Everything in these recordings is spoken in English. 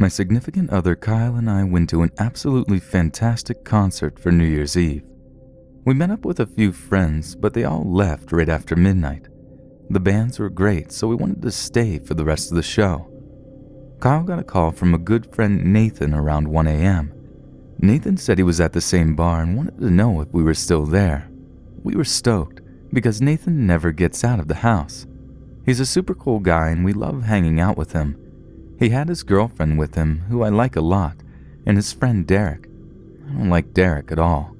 My significant other Kyle and I went to an absolutely fantastic concert for New Year's Eve. We met up with a few friends, but they all left right after midnight. The bands were great, so we wanted to stay for the rest of the show. Kyle got a call from a good friend Nathan around 1 a.m. Nathan said he was at the same bar and wanted to know if we were still there. We were stoked, because Nathan never gets out of the house. He's a super cool guy and we love hanging out with him. He had his girlfriend with him, who I like a lot, and his friend Derek. I don't like Derek at all.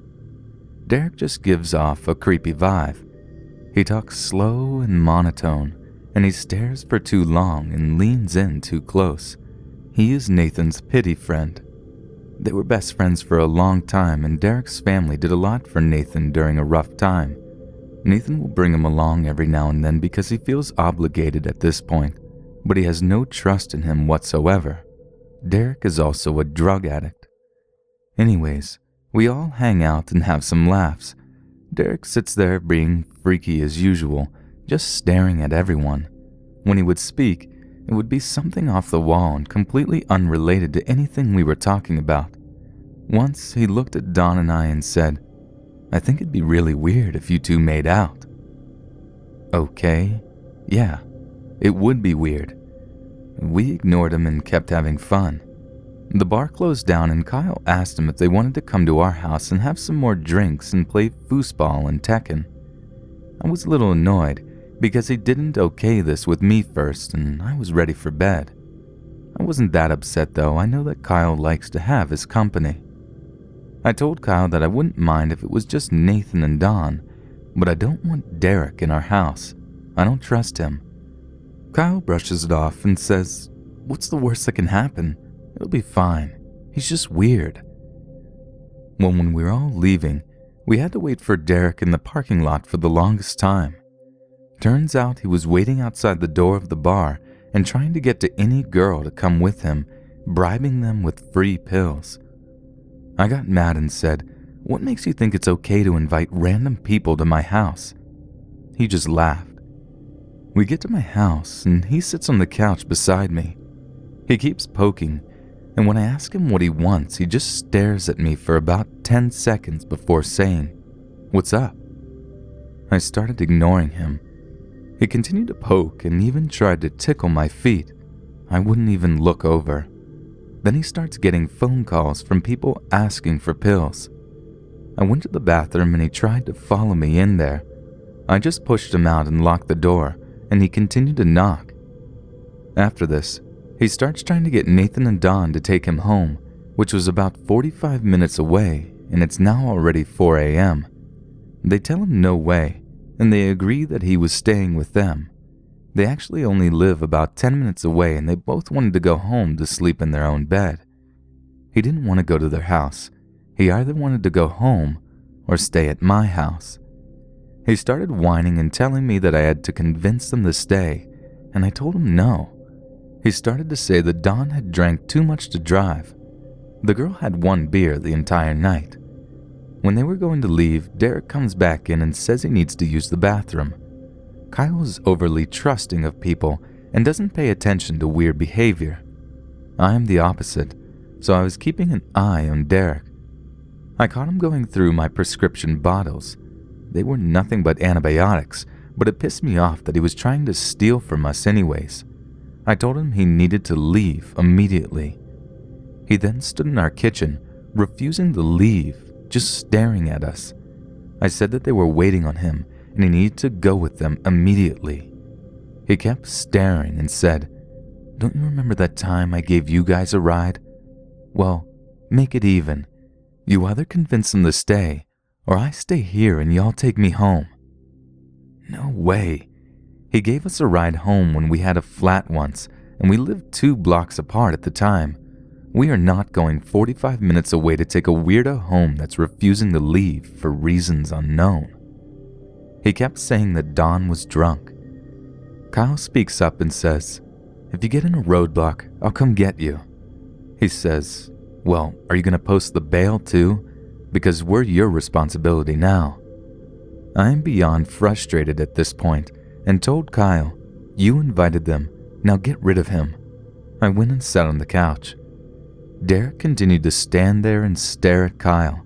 Derek just gives off a creepy vibe. He talks slow and monotone, and he stares for too long and leans in too close. He is Nathan's pity friend. They were best friends for a long time, and Derek's family did a lot for Nathan during a rough time. Nathan will bring him along every now and then because he feels obligated at this point, but he has no trust in him whatsoever. Derek is also a drug addict. Anyways, we all hang out and have some laughs. Derek sits there being freaky as usual, just staring at everyone. When he would speak, it would be something off the wall and completely unrelated to anything we were talking about. Once he looked at Dawn and I and said, "I think it'd be really weird if you two made out." Okay, yeah, it would be weird. We ignored him and kept having fun. The bar closed down and Kyle asked him if they wanted to come to our house and have some more drinks and play foosball and Tekken. I was a little annoyed because he didn't okay this with me first and I was ready for bed. I wasn't that upset though. I know that Kyle likes to have his company. I told Kyle that I wouldn't mind if it was just Nathan and Dawn, but I don't want Derek in our house. I don't trust him. Kyle brushes it off and says, "What's the worst that can happen? It'll be fine. He's just weird." Well, when we were all leaving, we had to wait for Derek in the parking lot for the longest time. Turns out he was waiting outside the door of the bar and trying to get to any girl to come with him, bribing them with free pills. I got mad and said, "What makes you think it's okay to invite random people to my house?" He just laughed. We get to my house and he sits on the couch beside me. He keeps poking, and when I ask him what he wants, he just stares at me for about 10 seconds before saying, "What's up?" I started ignoring him. He continued to poke and even tried to tickle my feet. I wouldn't even look over. Then he starts getting phone calls from people asking for pills. I went to the bathroom and he tried to follow me in there. I just pushed him out and locked the door, and he continued to knock. After this, he starts trying to get Nathan and Dawn to take him home, which was about 45 minutes away, and it's now already 4 a.m. They tell him no way, and they agree that he was staying with them. They actually only live about 10 minutes away, and they both wanted to go home to sleep in their own bed. He didn't want to go to their house. He either wanted to go home or stay at my house. He started whining and telling me that I had to convince them to stay, and I told him no. He started to say that Dawn had drank too much to drive. The girl had 1 beer the entire night. When they were going to leave, Derek comes back in and says he needs to use the bathroom. Kyle is overly trusting of people and doesn't pay attention to weird behavior. I am the opposite, so I was keeping an eye on Derek. I caught him going through my prescription bottles. They were nothing but antibiotics, but it pissed me off that he was trying to steal from us anyways. I told him he needed to leave immediately. He then stood in our kitchen, refusing to leave, just staring at us. I said that they were waiting on him and he needed to go with them immediately. He kept staring and said, "Don't you remember that time I gave you guys a ride? Well, make it even. You either convince them to stay, or I stay here and y'all take me home." No way. He gave us a ride home when we had a flat once, and we lived 2 blocks apart at the time. We are not going 45 minutes away to take a weirdo home that's refusing to leave for reasons unknown. He kept saying that Dawn was drunk. Kyle speaks up and says, "If you get in a roadblock, I'll come get you." He says, "Well, are you going to post the bail too? Because we're your responsibility now." I am beyond frustrated at this point and told Kyle, "You invited them, now get rid of him." I went and sat on the couch. Derek continued to stand there and stare at Kyle.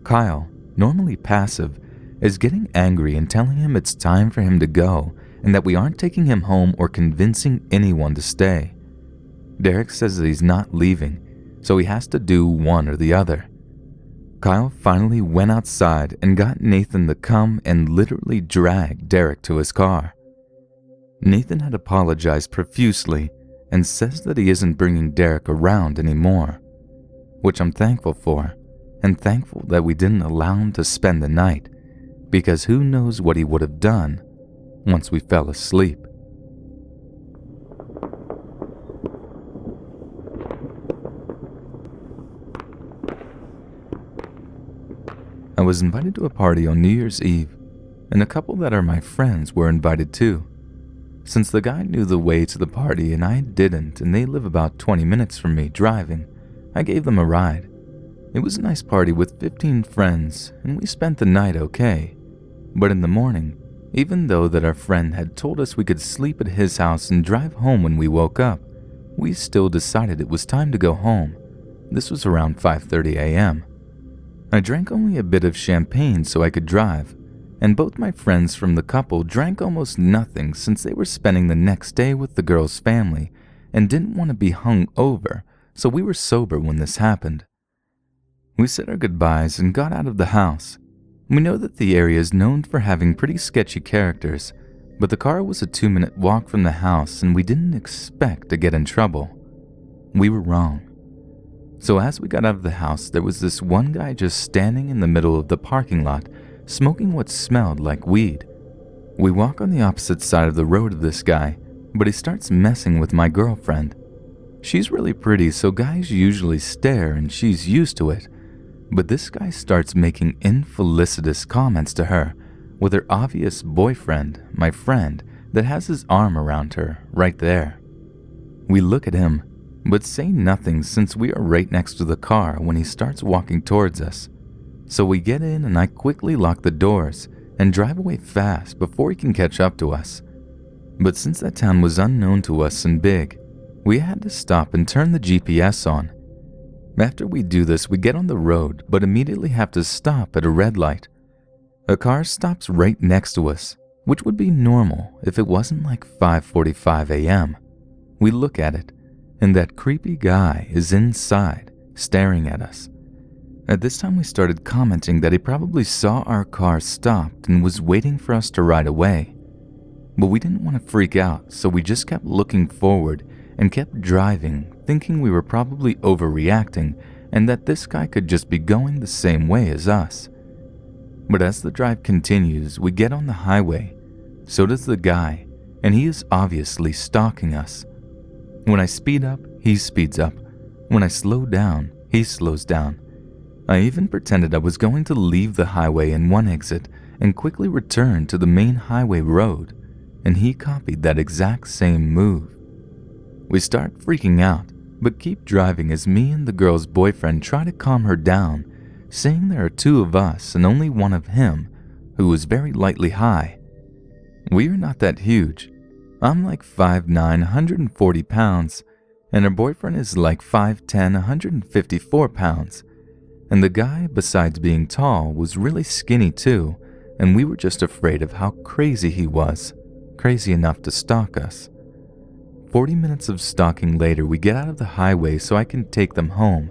Kyle, normally passive, is getting angry and telling him it's time for him to go and that we aren't taking him home or convincing anyone to stay. Derek says that he's not leaving, so he has to do one or the other. Kyle finally went outside and got Nathan to come and literally drag Derek to his car. Nathan had apologized profusely and says that he isn't bringing Derek around anymore, which I'm thankful for, and thankful that we didn't allow him to spend the night, because who knows what he would have done once we fell asleep. I was invited to a party on New Year's Eve, and a couple that are my friends were invited too. Since the guy knew the way to the party and I didn't, and they live about 20 minutes from me driving, I gave them a ride. It was a nice party with 15 friends, and we spent the night okay. But in the morning, even though that our friend had told us we could sleep at his house and drive home when we woke up, we still decided it was time to go home. This was around 5:30 a.m. I drank only a bit of champagne so I could drive, and both my friends from the couple drank almost nothing since they were spending the next day with the girl's family and didn't want to be hung over, so we were sober when this happened. We said our goodbyes and got out of the house. We know that the area is known for having pretty sketchy characters, but the car was a 2-minute walk from the house and we didn't expect to get in trouble. We were wrong. So as we got out of the house, there was this one guy just standing in the middle of the parking lot, smoking what smelled like weed. We walk on the opposite side of the road of this guy, but he starts messing with my girlfriend. She's really pretty, so guys usually stare and she's used to it. But this guy starts making infelicitous comments to her, with her obvious boyfriend, my friend, that has his arm around her right there. We look at him, but say nothing since we are right next to the car when he starts walking towards us. So we get in and I quickly lock the doors and drive away fast before he can catch up to us. But since that town was unknown to us and big, we had to stop and turn the GPS on. After we do this, we get on the road but immediately have to stop at a red light. A car stops right next to us, which would be normal if it wasn't like 5:45 a.m. We look at it, and that creepy guy is inside, staring at us. At this time, we started commenting that he probably saw our car stopped and was waiting for us to ride away. But we didn't want to freak out, so we just kept looking forward and kept driving, thinking we were probably overreacting and that this guy could just be going the same way as us. But as the drive continues, we get on the highway. So does the guy, and he is obviously stalking us. When I speed up, he speeds up. When I slow down, he slows down. I even pretended I was going to leave the highway in one exit and quickly return to the main highway road, and he copied that exact same move. We start freaking out, but keep driving as me and the girl's boyfriend try to calm her down, saying there are two of us and only one of him, who is very lightly high. We are not that huge. I'm like 5'9", 140 pounds, and her boyfriend is like 5'10", 154 pounds. And the guy, besides being tall, was really skinny too, and we were just afraid of how crazy he was, crazy enough to stalk us. 40 minutes of stalking later, we get out of the highway so I can take them home,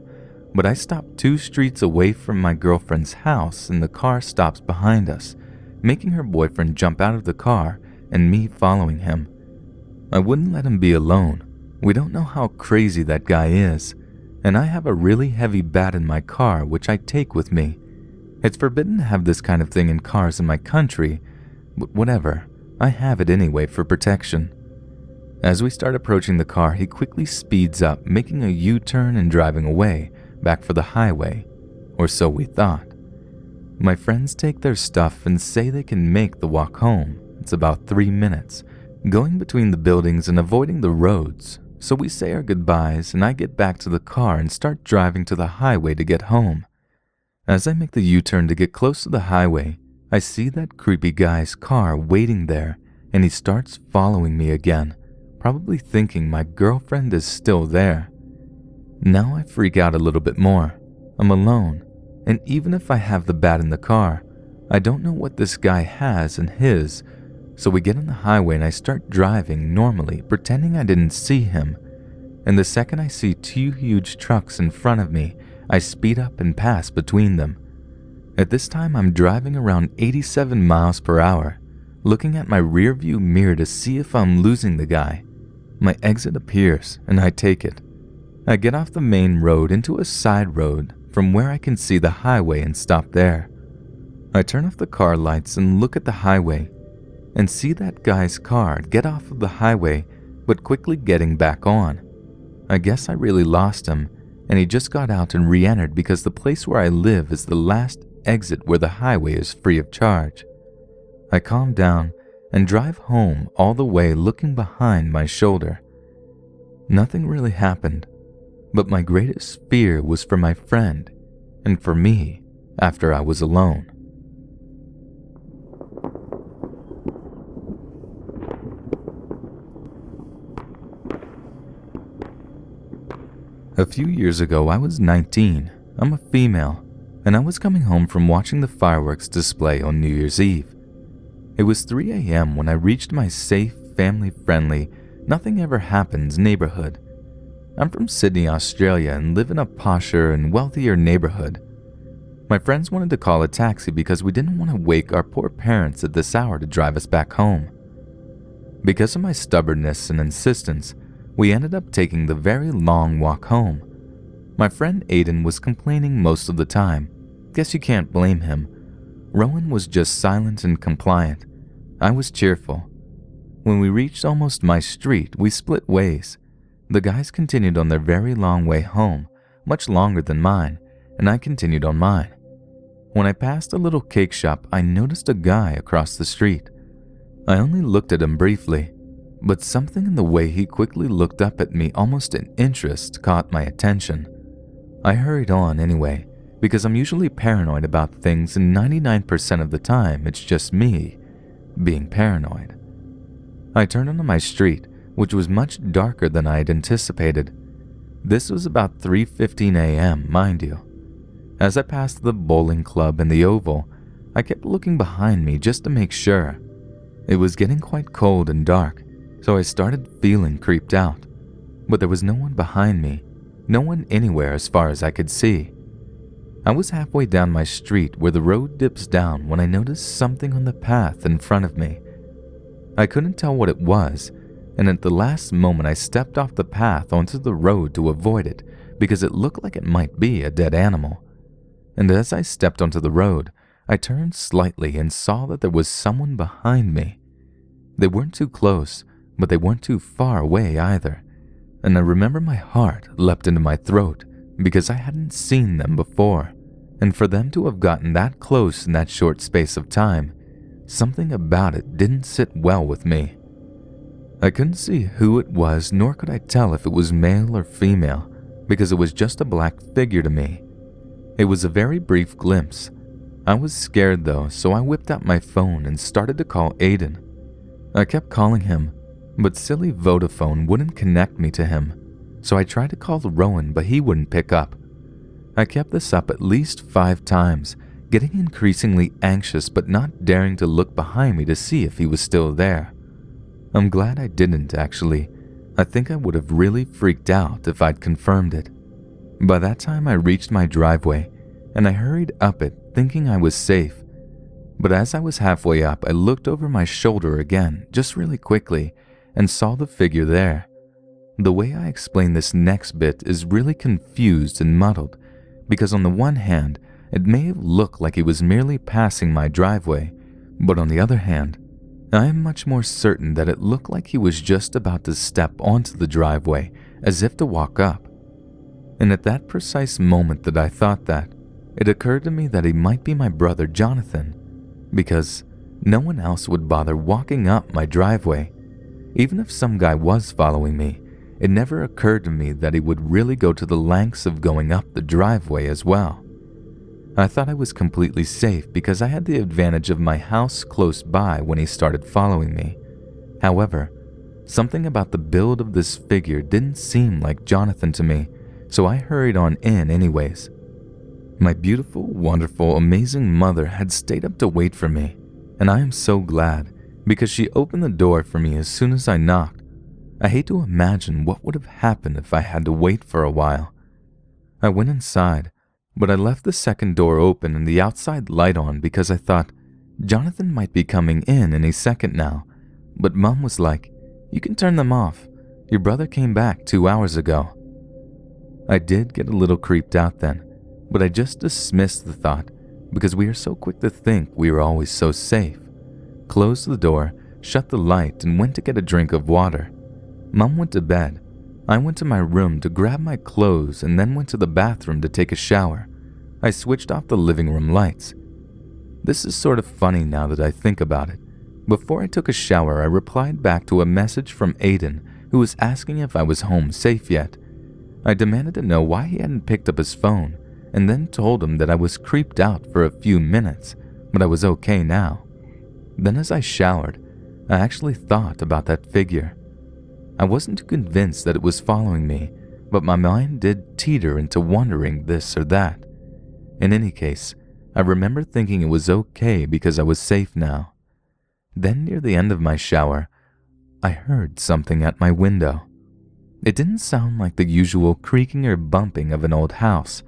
but I stop 2 streets away from my girlfriend's house and the car stops behind us, making her boyfriend jump out of the car and me following him. I wouldn't let him be alone. We don't know how crazy that guy is, and I have a really heavy bat in my car which I take with me. It's forbidden to have this kind of thing in cars in my country, but whatever, I have it anyway for protection. As we start approaching the car, he quickly speeds up, making a U-turn and driving away, back for the highway, or so we thought. My friends take their stuff and say they can make the walk home. It's about 3 minutes, going between the buildings and avoiding the roads, so we say our goodbyes and I get back to the car and start driving to the highway to get home. As I make the U-turn to get close to the highway, I see that creepy guy's car waiting there, and he starts following me again, probably thinking my girlfriend is still there. Now I freak out a little bit more. I'm alone, and even if I have the bat in the car, I don't know what this guy has in his, so we get on the highway and I start driving normally, pretending I didn't see him. And the second I see two huge trucks in front of me, I speed up and pass between them. At this time, I'm driving around 87 miles per hour, looking at my rearview mirror to see if I'm losing the guy. My exit appears and I take it. I get off the main road into a side road from where I can see the highway and stop there. I turn off the car lights and look at the highway and see that guy's car get off of the highway but quickly getting back on. I guess I really lost him and he just got out and re-entered because the place where I live is the last exit where the highway is free of charge. I calm down and drive home all the way looking behind my shoulder. Nothing really happened, but my greatest fear was for my friend and for me after I was alone. A few years ago, I was 19. I'm a female, and I was coming home from watching the fireworks display on New Year's Eve. It was 3 a.m. when I reached my safe, family-friendly, nothing ever happens neighborhood. I'm from Sydney, Australia, and live in a posher and wealthier neighborhood. My friends wanted to call a taxi because we didn't want to wake our poor parents at this hour to drive us back home. Because of my stubbornness and insistence, we ended up taking the very long walk home. My friend Aiden was complaining most of the time. Guess you can't blame him. Rowan was just silent and compliant. I was cheerful. When we reached almost my street, we split ways. The guys continued on their very long way home, much longer than mine, and I continued on mine. When I passed a little cake shop, I noticed a guy across the street. I only looked at him briefly, but something in the way he quickly looked up at me, almost in interest, caught my attention. I hurried on anyway, because I'm usually paranoid about things, and 99% of the time it's just me being paranoid. I turned onto my street, which was much darker than I had anticipated. This was about 3:15 a.m., mind you. As I passed the bowling club and the oval, I kept looking behind me just to make sure. It was getting quite cold and dark, so I started feeling creeped out. But there was no one behind me, no one anywhere as far as I could see. I was halfway down my street where the road dips down when I noticed something on the path in front of me. I couldn't tell what it was, and at the last moment I stepped off the path onto the road to avoid it because it looked like it might be a dead animal. And as I stepped onto the road, I turned slightly and saw that there was someone behind me. They weren't too close, but they weren't too far away either, and I remember my heart leapt into my throat because I hadn't seen them before, and for them to have gotten that close in that short space of time, something about it didn't sit well with me. I couldn't see who it was, nor could I tell if it was male or female, because it was just a black figure to me. It was a very brief glimpse. I was scared though, so I whipped out my phone and started to call Aiden. I kept calling him, but silly Vodafone wouldn't connect me to him, so I tried to call Rowan, but he wouldn't pick up. I kept this up at least 5 times, getting increasingly anxious but not daring to look behind me to see if he was still there. I'm glad I didn't, actually. I think I would have really freaked out if I'd confirmed it. By that time I reached my driveway, and I hurried up it thinking I was safe. But as I was halfway up, I looked over my shoulder again, just really quickly, and saw the figure there. The way I explain this next bit is really confused and muddled, because on the one hand, it may have looked like he was merely passing my driveway, but on the other hand, I am much more certain that it looked like he was just about to step onto the driveway as if to walk up. And at that precise moment that I thought that, it occurred to me that he might be my brother Jonathan, because no one else would bother walking up my driveway. Even if some guy was following me, it never occurred to me that he would really go to the lengths of going up the driveway as well. I thought I was completely safe because I had the advantage of my house close by when he started following me. However, something about the build of this figure didn't seem like Jonathan to me, so I hurried on in anyways. My beautiful, wonderful, amazing mother had stayed up to wait for me, and I am so glad because she opened the door for me as soon as I knocked. I hate to imagine what would have happened if I had to wait for a while. I went inside, but I left the second door open and the outside light on because I thought Jonathan might be coming in any second now, but Mom was like, "You can turn them off. Your brother came back 2 hours ago." I did get a little creeped out then, but I just dismissed the thought because we are so quick to think we are always so safe. Closed the door, shut the light, and went to get a drink of water. Mom went to bed. I went to my room to grab my clothes and then went to the bathroom to take a shower. I switched off the living room lights. This is sort of funny now that I think about it. Before I took a shower, I replied back to a message from Aiden, who was asking if I was home safe yet. I demanded to know why he hadn't picked up his phone, and then told him that I was creeped out for a few minutes, but I was okay now. Then as I showered, I actually thought about that figure. I wasn't too convinced that it was following me, but my mind did teeter into wondering this or that. In any case, I remember thinking it was okay because I was safe now. Then near the end of my shower, I heard something at my window. It didn't sound like the usual creaking or bumping of an old house.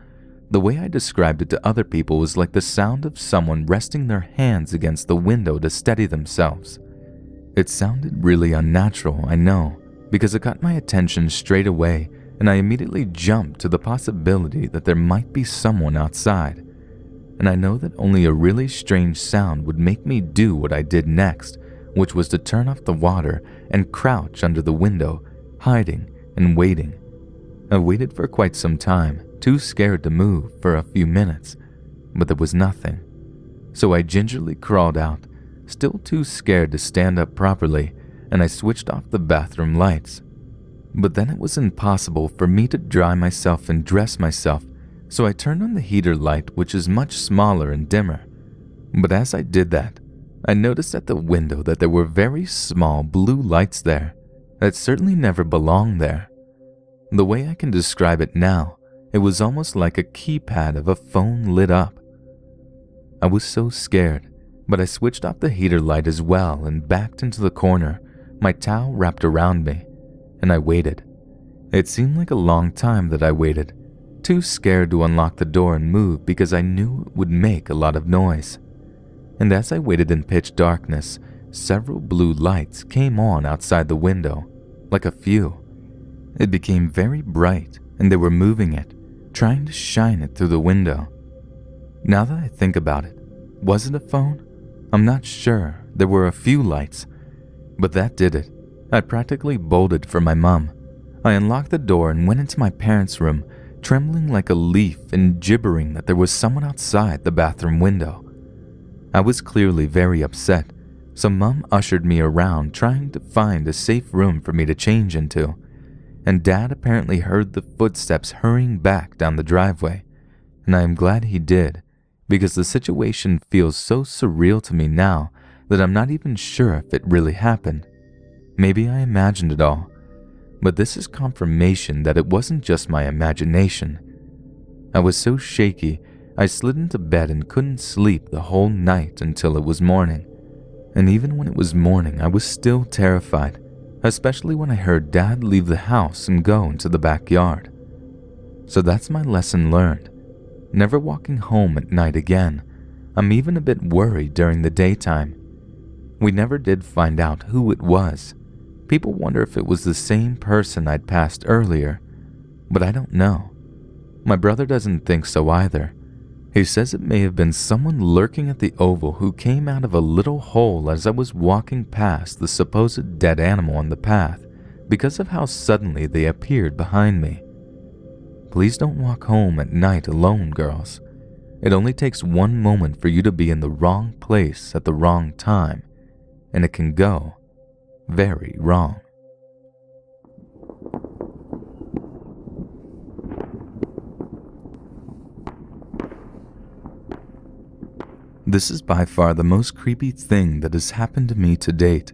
The way I described it to other people was like the sound of someone resting their hands against the window to steady themselves. It sounded really unnatural, I know, because it got my attention straight away, and I immediately jumped to the possibility that there might be someone outside. And I know that only a really strange sound would make me do what I did next, which was to turn off the water and crouch under the window, hiding and waiting. I waited for quite some time, too scared to move for a few minutes, but there was nothing. So I gingerly crawled out, still too scared to stand up properly, and I switched off the bathroom lights. But then it was impossible for me to dry myself and dress myself, so I turned on the heater light, which is much smaller and dimmer. But as I did that, I noticed at the window that there were very small blue lights there that certainly never belonged there. The way I can describe it now, it was almost like a keypad of a phone lit up. I was so scared, but I switched off the heater light as well and backed into the corner, my towel wrapped around me, and I waited. It seemed like a long time that I waited, too scared to unlock the door and move because I knew it would make a lot of noise. And as I waited in pitch darkness, several blue lights came on outside the window, like a few. It became very bright, and they were moving it, trying to shine it through the window. Now that I think about it, was it a phone? I'm not sure. There were a few lights, but that did it. I practically bolted for my mom. I unlocked the door and went into my parents' room, trembling like a leaf and gibbering that there was someone outside the bathroom window. I was clearly very upset, so Mom ushered me around trying to find a safe room for me to change into, and Dad apparently heard the footsteps hurrying back down the driveway, and I am glad he did, because the situation feels so surreal to me now that I'm not even sure if it really happened. Maybe I imagined it all, but this is confirmation that it wasn't just my imagination. I was so shaky, I slid into bed and couldn't sleep the whole night until it was morning. And even when it was morning, I was still terrified, especially when I heard Dad leave the house and go into the backyard. So that's my lesson learned. Never walking home at night again. I'm even a bit worried during the daytime. We never did find out who it was. People wonder if it was the same person I'd passed earlier, but I don't know. My brother doesn't think so either. He says it may have been someone lurking at the oval who came out of a little hole as I was walking past the supposed dead animal on the path because of how suddenly they appeared behind me. Please don't walk home at night alone, girls. It only takes one moment for you to be in the wrong place at the wrong time, and it can go very wrong. This is by far the most creepy thing that has happened to me to date.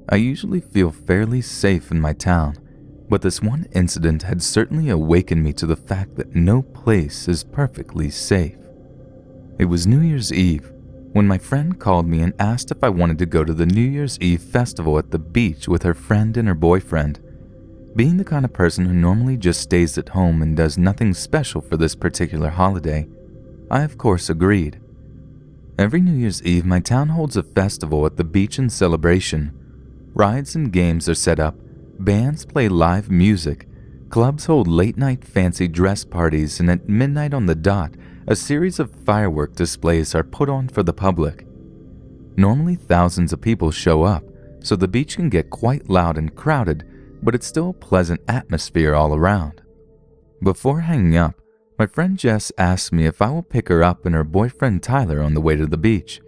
I usually feel fairly safe in my town, But this one incident had certainly awakened me to the fact that no place is perfectly safe. It was New Year's Eve when my friend called me and asked if I wanted to go to the New Year's Eve festival at the beach with her friend and her boyfriend. Being the kind of person who normally just stays at home and does nothing special for this particular holiday, I of course agreed. Every New Year's Eve, my town holds a festival at the beach in celebration. Rides and games are set up, bands play live music, clubs hold late-night fancy dress parties, and at midnight on the dot, a series of firework displays are put on for the public. Normally thousands of people show up, so the beach can get quite loud and crowded, but it's still a pleasant atmosphere all around. Before hanging up, my friend Jess asks me if I will pick her up and her boyfriend Tyler on the way to the beach.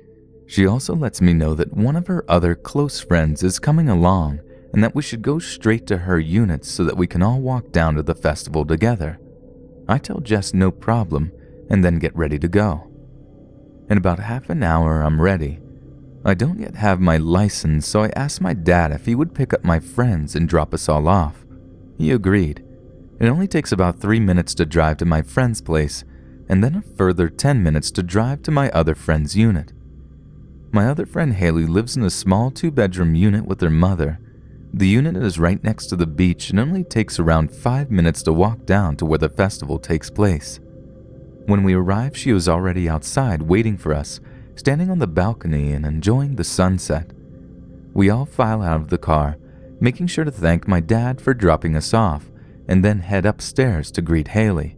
She also lets me know that one of her other close friends is coming along and that we should go straight to her unit so that we can all walk down to the festival together. I tell Jess no problem and then get ready to go. In about half an hour, I'm ready. I don't yet have my license, so I asked my dad if he would pick up my friends and drop us all off. He agreed. It only takes about 3 minutes to drive to my friend's place, and then a further 10 minutes to drive to my other friend's unit. My other friend Haley lives in a small 2-bedroom unit with her mother. The unit is right next to the beach and only takes around 5 minutes to walk down to where the festival takes place. When we arrived, she was already outside waiting for us, standing on the balcony and enjoying the sunset. We all file out of the car, making sure to thank my dad for dropping us off, and then head upstairs to greet Haley.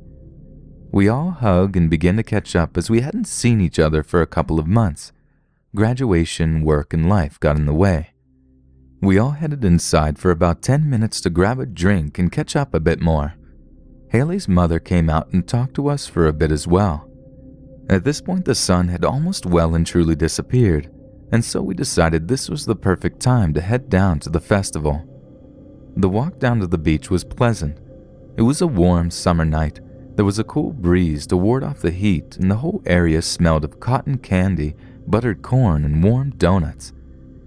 We all hug and begin to catch up as we hadn't seen each other for a couple of months. Graduation, work, and life got in the way. We all headed inside for about 10 minutes to grab a drink and catch up a bit more. Haley's mother came out and talked to us for a bit as well. At this point, the sun had almost well and truly disappeared, and so we decided this was the perfect time to head down to the festival. The walk down to the beach was pleasant. It was a warm summer night. There was a cool breeze to ward off the heat, and the whole area smelled of cotton candy, buttered corn, and warm donuts.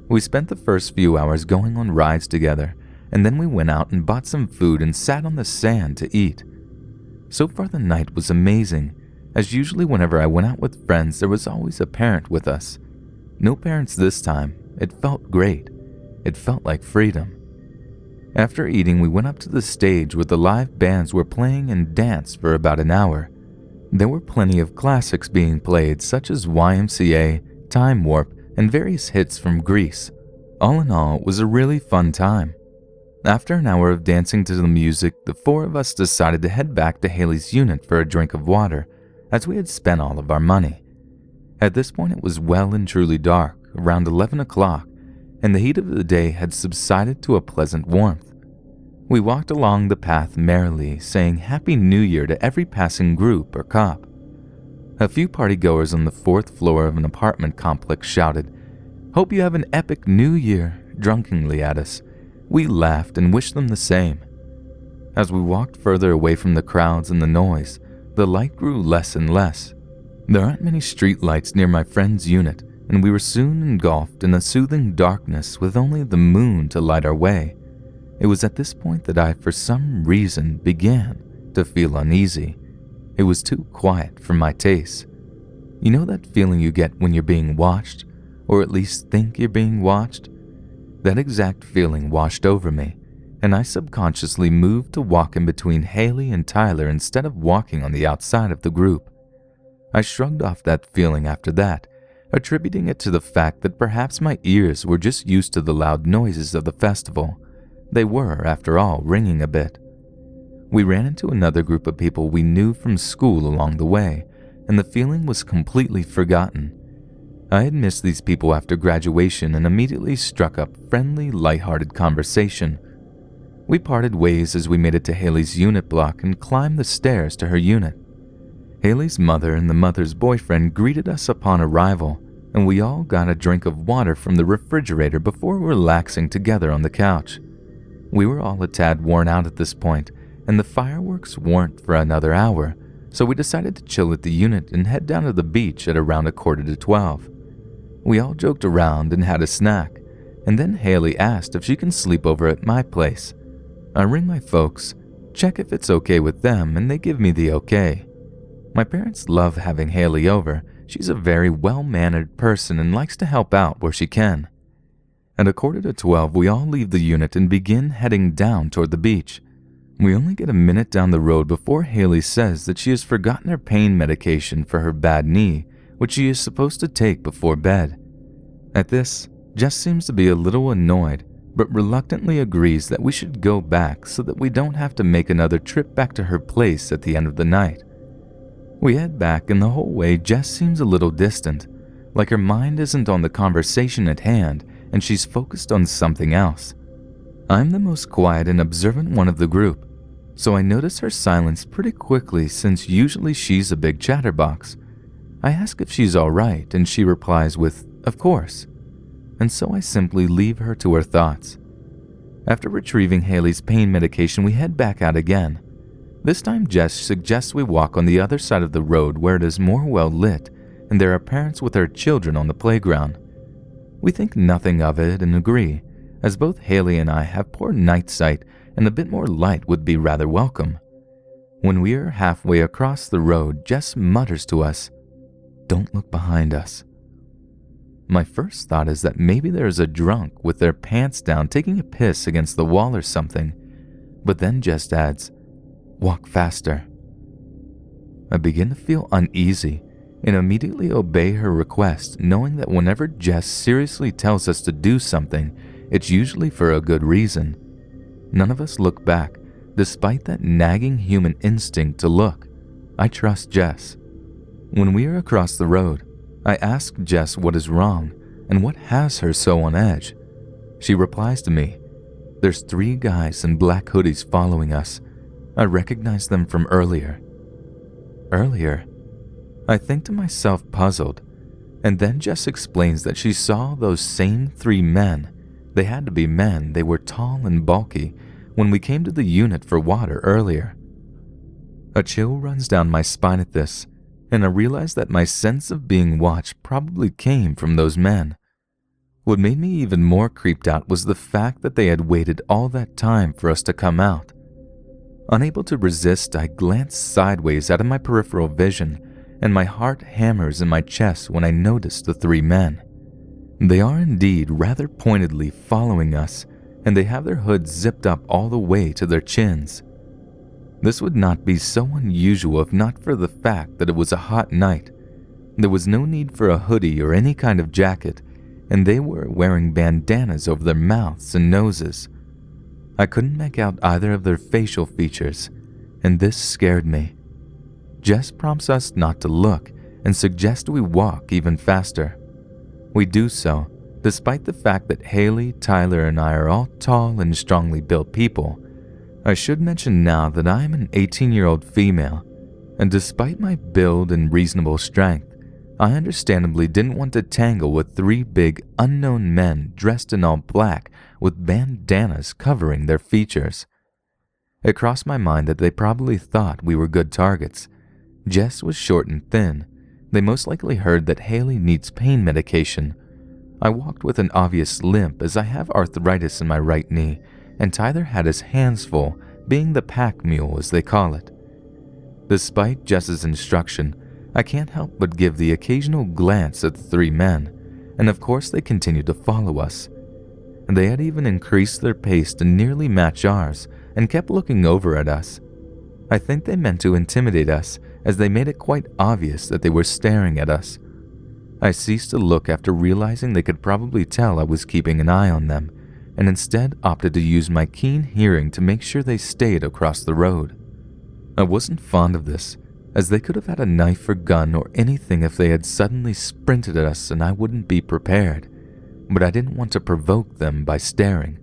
We spent the first few hours going on rides together, and then we went out and bought some food and sat on the sand to eat. So far the night was amazing, as usually whenever I went out with friends there was always a parent with us. No parents this time. It felt great. It felt like freedom. After eating, we went up to the stage where the live bands were playing and danced for about an hour. There were plenty of classics being played, such as YMCA, Time Warp, and various hits from Grease. All in all, it was a really fun time. After an hour of dancing to the music, the four of us decided to head back to Haley's unit for a drink of water, as we had spent all of our money. At this point it was well and truly dark, around 11 o'clock, and the heat of the day had subsided to a pleasant warmth. We walked along the path merrily, saying Happy New Year to every passing group or cop. A few partygoers on the 4th floor of an apartment complex shouted, "Hope you have an epic New Year," drunkenly at us. We laughed and wished them the same. As we walked further away from the crowds and the noise, the light grew less and less. There aren't many street lights near my friend's unit, and we were soon engulfed in a soothing darkness with only the moon to light our way. It was at this point that I, for some reason, began to feel uneasy. It was too quiet for my taste. You know that feeling you get when you're being watched, or at least think you're being watched? That exact feeling washed over me, and I subconsciously moved to walk in between Haley and Tyler instead of walking on the outside of the group. I shrugged off that feeling after that, attributing it to the fact that perhaps my ears were just used to the loud noises of the festival. They were, after all, ringing a bit. We ran into another group of people we knew from school along the way, and the feeling was completely forgotten. I had missed these people after graduation and immediately struck up friendly, lighthearted conversation. We parted ways as we made it to Haley's unit block and climbed the stairs to her unit. Haley's mother and the mother's boyfriend greeted us upon arrival, and we all got a drink of water from the refrigerator before relaxing together on the couch. We were all a tad worn out at this point, and the fireworks weren't for another hour, so we decided to chill at the unit and head down to the beach at around 11:45. We all joked around and had a snack, and then Haley asked if she can sleep over at my place. I ring my folks, check if it's okay with them, and they give me the okay. My parents love having Haley over. She's a very well-mannered person and likes to help out where she can. At 11:45, we all leave the unit and begin heading down toward the beach. We only get a minute down the road before Haley says that she has forgotten her pain medication for her bad knee, which she is supposed to take before bed. At this, Jess seems to be a little annoyed, but reluctantly agrees that we should go back so that we don't have to make another trip back to her place at the end of the night. We head back, and the whole way Jess seems a little distant, like her mind isn't on the conversation at hand and she's focused on something else. I'm the most quiet and observant one of the group, so I notice her silence pretty quickly since usually she's a big chatterbox. I ask if she's alright and she replies with, "Of course," and so I simply leave her to her thoughts. After retrieving Haley's pain medication, we head back out again. This time Jess suggests we walk on the other side of the road where it is more well lit and there are parents with their children on the playground. We think nothing of it and agree, as both Haley and I have poor night sight and a bit more light would be rather welcome. When we are halfway across the road, Jess mutters to us, "Don't look behind us." My first thought is that maybe there is a drunk with their pants down taking a piss against the wall or something, but then Jess adds, "Walk faster." I begin to feel uneasy and immediately obey her request, knowing that whenever Jess seriously tells us to do something, it's usually for a good reason. None of us look back, despite that nagging human instinct to look. I trust Jess. When we are across the road, I ask Jess what is wrong and what has her so on edge. She replies to me, "There's 3 guys in black hoodies following us. I recognize them from earlier." Earlier? I think to myself, puzzled, and then Jess explains that she saw those same 3 men. They had to be men, they were tall and bulky, when we came to the unit for water earlier. A chill runs down my spine at this, and I realize that my sense of being watched probably came from those men. What made me even more creeped out was the fact that they had waited all that time for us to come out. Unable to resist, I glance sideways out of my peripheral vision, and my heart hammers in my chest when I notice the 3 men. They are indeed rather pointedly following us, and they have their hoods zipped up all the way to their chins. This would not be so unusual if not for the fact that it was a hot night. There was no need for a hoodie or any kind of jacket, and they were wearing bandanas over their mouths and noses. I couldn't make out either of their facial features, and this scared me. Jess prompts us not to look and suggests we walk even faster. We do so, despite the fact that Haley, Tyler, and I are all tall and strongly built people. I should mention now that I am an 18-year-old female, and despite my build and reasonable strength, I understandably didn't want to tangle with 3 big, unknown men dressed in all black with bandanas covering their features. It crossed my mind that they probably thought we were good targets. Jess was short and thin. They most likely heard that Haley needs pain medication. I walked with an obvious limp as I have arthritis in my right knee, and Tyler had his hands full, being the pack mule as they call it. Despite Jess's instruction, I can't help but give the occasional glance at the 3 men, and of course they continued to follow us. They had even increased their pace to nearly match ours and kept looking over at us. I think they meant to intimidate us, as they made it quite obvious that they were staring at us. I ceased to look after realizing they could probably tell I was keeping an eye on them, and instead opted to use my keen hearing to make sure they stayed across the road. I wasn't fond of this, as they could have had a knife or gun or anything if they had suddenly sprinted at us and I wouldn't be prepared, but I didn't want to provoke them by staring.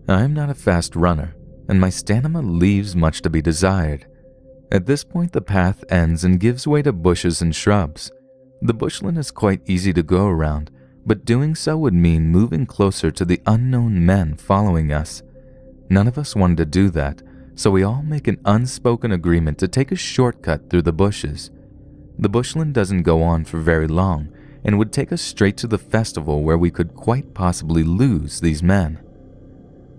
I am not a fast runner, and my stamina leaves much to be desired. At this point the path ends and gives way to bushes and shrubs. The bushland is quite easy to go around, but doing so would mean moving closer to the unknown men following us. None of us wanted to do that, so we all make an unspoken agreement to take a shortcut through the bushes. The bushland doesn't go on for very long and would take us straight to the festival where we could quite possibly lose these men.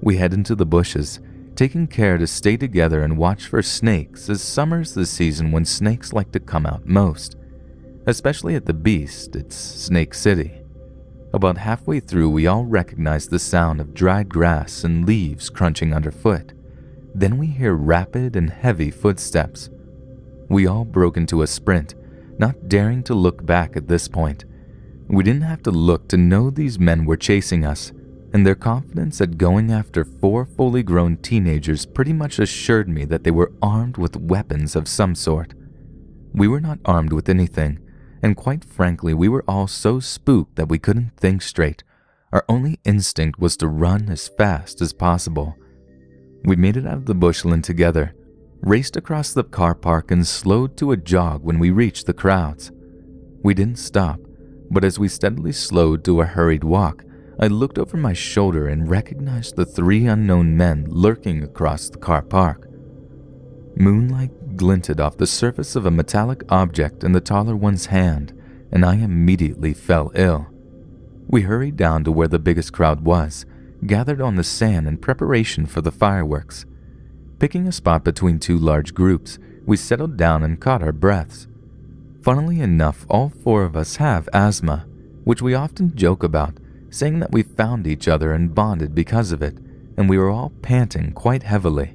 We head into the bushes, taking care to stay together and watch for snakes, as summer's the season when snakes like to come out most. Especially at the Beast, it's Snake City. About halfway through, we all recognize the sound of dried grass and leaves crunching underfoot. Then we hear rapid and heavy footsteps. We all broke into a sprint, not daring to look back at this point. We didn't have to look to know these men were chasing us, and their confidence at going after 4 fully grown teenagers pretty much assured me that they were armed with weapons of some sort. We were not armed with anything, and quite frankly, we were all so spooked that we couldn't think straight. Our only instinct was to run as fast as possible. We made it out of the bushland together, raced across the car park, and slowed to a jog when we reached the crowds. We didn't stop, but as we steadily slowed to a hurried walk, I looked over my shoulder and recognized the 3 unknown men lurking across the car park. Moonlight glinted off the surface of a metallic object in the taller one's hand, and I immediately fell ill. We hurried down to where the biggest crowd was, gathered on the sand in preparation for the fireworks. Picking a spot between 2 large groups, we settled down and caught our breaths. Funnily enough, all 4 of us have asthma, which we often joke about, saying that we found each other and bonded because of it, and we were all panting quite heavily.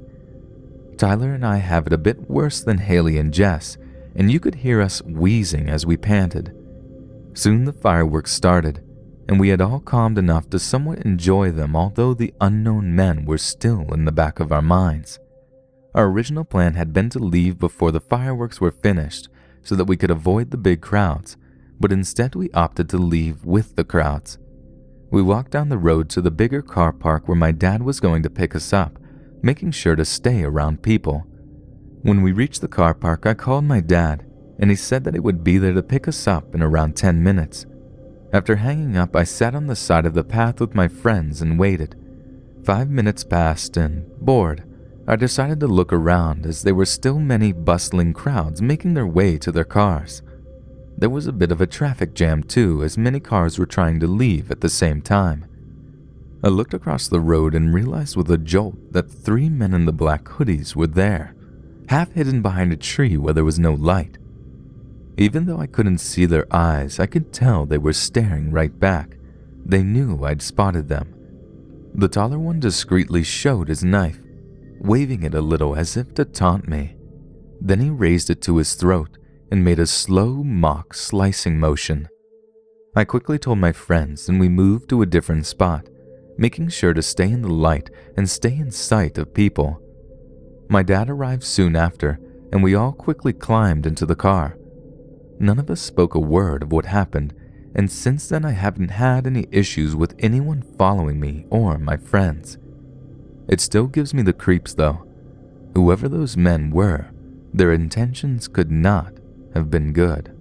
Tyler and I have it a bit worse than Haley and Jess, and you could hear us wheezing as we panted. Soon the fireworks started, and we had all calmed enough to somewhat enjoy them, although the unknown men were still in the back of our minds. Our original plan had been to leave before the fireworks were finished so that we could avoid the big crowds, but instead we opted to leave with the crowds. We walked down the road to the bigger car park where my dad was going to pick us up, making sure to stay around people. When we reached the car park, I called my dad, and he said that he would be there to pick us up in around 10 minutes. After hanging up, I sat on the side of the path with my friends and waited. 5 minutes passed, and, bored, I decided to look around as there were still many bustling crowds making their way to their cars. There was a bit of a traffic jam too, as many cars were trying to leave at the same time. I looked across the road and realized with a jolt that 3 men in the black hoodies were there, half hidden behind a tree where there was no light. Even though I couldn't see their eyes, I could tell they were staring right back. They knew I'd spotted them. The taller one discreetly showed his knife, waving it a little as if to taunt me. Then he raised it to his throat and made a slow mock slicing motion. I quickly told my friends and we moved to a different spot, making sure to stay in the light and stay in sight of people. My dad arrived soon after, and we all quickly climbed into the car. None of us spoke a word of what happened, and since then I haven't had any issues with anyone following me or my friends. It still gives me the creeps though. Whoever those men were, their intentions could not have been good.